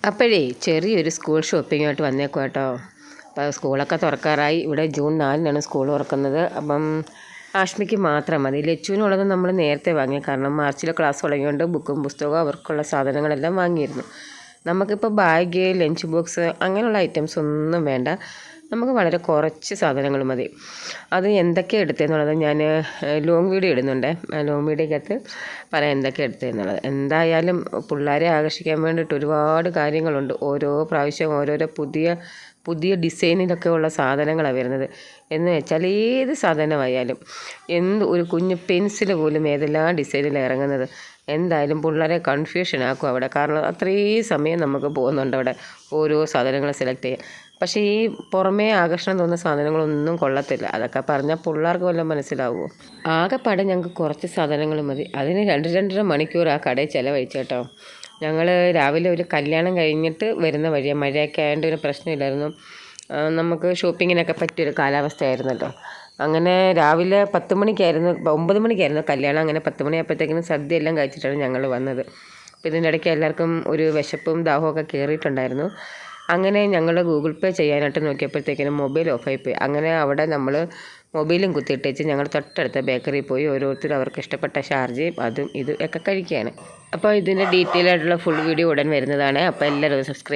അപ്പോഴേ ചെറിയൊരു സ്കൂൾ ഷോപ്പിങ്ങായിട്ട് വന്നേക്കും കേട്ടോ. അപ്പോൾ സ്കൂളൊക്കെ തുറക്കാറായി. ഇവിടെ ജൂൺ 4-നാണ് സ്കൂൾ തുറക്കുന്നത്. അപ്പം ആഷ്മിക്ക് മാത്രം മതി. ലച്ചുവിനുള്ളത് നമ്മൾ നേരത്തെ വാങ്ങി, കാരണം മാർച്ചിലെ ക്ലാസ് തുടങ്ങിയോണ്ട് ബുക്കും പുസ്തകവും അവർക്കുള്ള സാധനങ്ങളെല്ലാം വാങ്ങിയിരുന്നു. നമുക്കിപ്പോൾ ബാഗ്, ലഞ്ച് ബോക്സ് അങ്ങനെയുള്ള ഐറ്റംസ് ഒന്നും വേണ്ട. നമുക്ക് വളരെ കുറച്ച് സാധനങ്ങൾ മതി. അത് എന്തൊക്കെയാണ് എടുത്തതെന്നുള്ളത് ഞാൻ ലോങ് വീഡിയോ ഇടുന്നുണ്ട്. ലോങ് വീഡിയോക്കകത്ത് പറയാം എന്തൊക്കെ എടുത്തതെന്നുള്ളത്. എന്തായാലും പിള്ളേരെ ആകർഷിക്കാൻ വേണ്ടിയിട്ട് ഒരുപാട് കാര്യങ്ങളുണ്ട്. ഓരോ പ്രാവശ്യം ഓരോരോ പുതിയ ഡിസൈനിലൊക്കെ ഉള്ള സാധനങ്ങളാണ് വരുന്നത്. എന്ന് വെച്ചാൽ ഏത് സാധനമായാലും ഒരു കുഞ്ഞ് പെൻസിൽ പോലും ഏതെല്ലാം ഡിസൈനിലാണ് ഇറങ്ങുന്നത്. എന്തായാലും പിള്ളേരെ കൺഫ്യൂഷൻ ആക്കും അവിടെ. കാരണം അത്രയും സമയം നമുക്ക് പോകുന്നുണ്ട് അവിടെ ഓരോ സാധനങ്ങൾ സെലക്ട് ചെയ്യാൻ. പക്ഷേ ഈ പുറമേ ആകർഷണം തോന്നുന്ന സാധനങ്ങളൊന്നും കൊള്ളത്തില്ല. അതൊക്കെ പറഞ്ഞാൽ പിള്ളേർക്ക് വല്ലതും മനസ്സിലാവുമോ? ആകെപ്പാടെ ഞങ്ങൾക്ക് കുറച്ച് സാധനങ്ങൾ മതി. അതിന് 2-2.5 മണിക്കൂർ ആ കടയിൽ ചിലവഴിച്ചു കേട്ടോ. ഞങ്ങൾ രാവിലെ ഒരു കല്യാണം കഴിഞ്ഞിട്ട് വരുന്ന വഴിയാണ്. മഴയൊക്കെ ആയതുകൊണ്ട് ഒരു പ്രശ്നമില്ലായിരുന്നു. നമുക്ക് ഷോപ്പിങ്ങിനൊക്കെ പറ്റിയൊരു കാലാവസ്ഥയായിരുന്നല്ലോ. അങ്ങനെ രാവിലെ 9 മണിക്കായിരുന്നു കല്യാണം. അങ്ങനെ 10 മണിയായപ്പോഴത്തേക്കിനും സദ്യ എല്ലാം കഴിച്ചിട്ടാണ് ഞങ്ങൾ വന്നത്. അപ്പോൾ ഇതിൻ്റെ ഇടയ്ക്ക് എല്ലാവർക്കും ഒരു വിശപ്പും ദാഹമൊക്കെ കയറിയിട്ടുണ്ടായിരുന്നു. അങ്ങനെ ഞങ്ങൾ ഗൂഗിൾ പേ ചെയ്യാനായിട്ട് നോക്കിയപ്പോഴത്തേക്കിനും മൊബൈൽ ഓഫായിപ്പോയി. അങ്ങനെ അവിടെ നമ്മൾ മൊബൈലും കുത്തിയിട്ടേച്ച് ഞങ്ങൾ തൊട്ടടുത്ത ബേക്കറിയിൽ പോയി ഓരോരുത്തരും അവർക്ക് ഇഷ്ടപ്പെട്ട ഷാർജയും അതും ഇതും ഒക്കെ കഴിക്കുകയാണ്. അപ്പോൾ ഇതിൻ്റെ ഡീറ്റെയിൽ ആയിട്ടുള്ള ഫുൾ വീഡിയോ ഉടൻ വരുന്നതാണ്. അപ്പോൾ എല്ലാവരും സബ്സ്ക്രൈബ്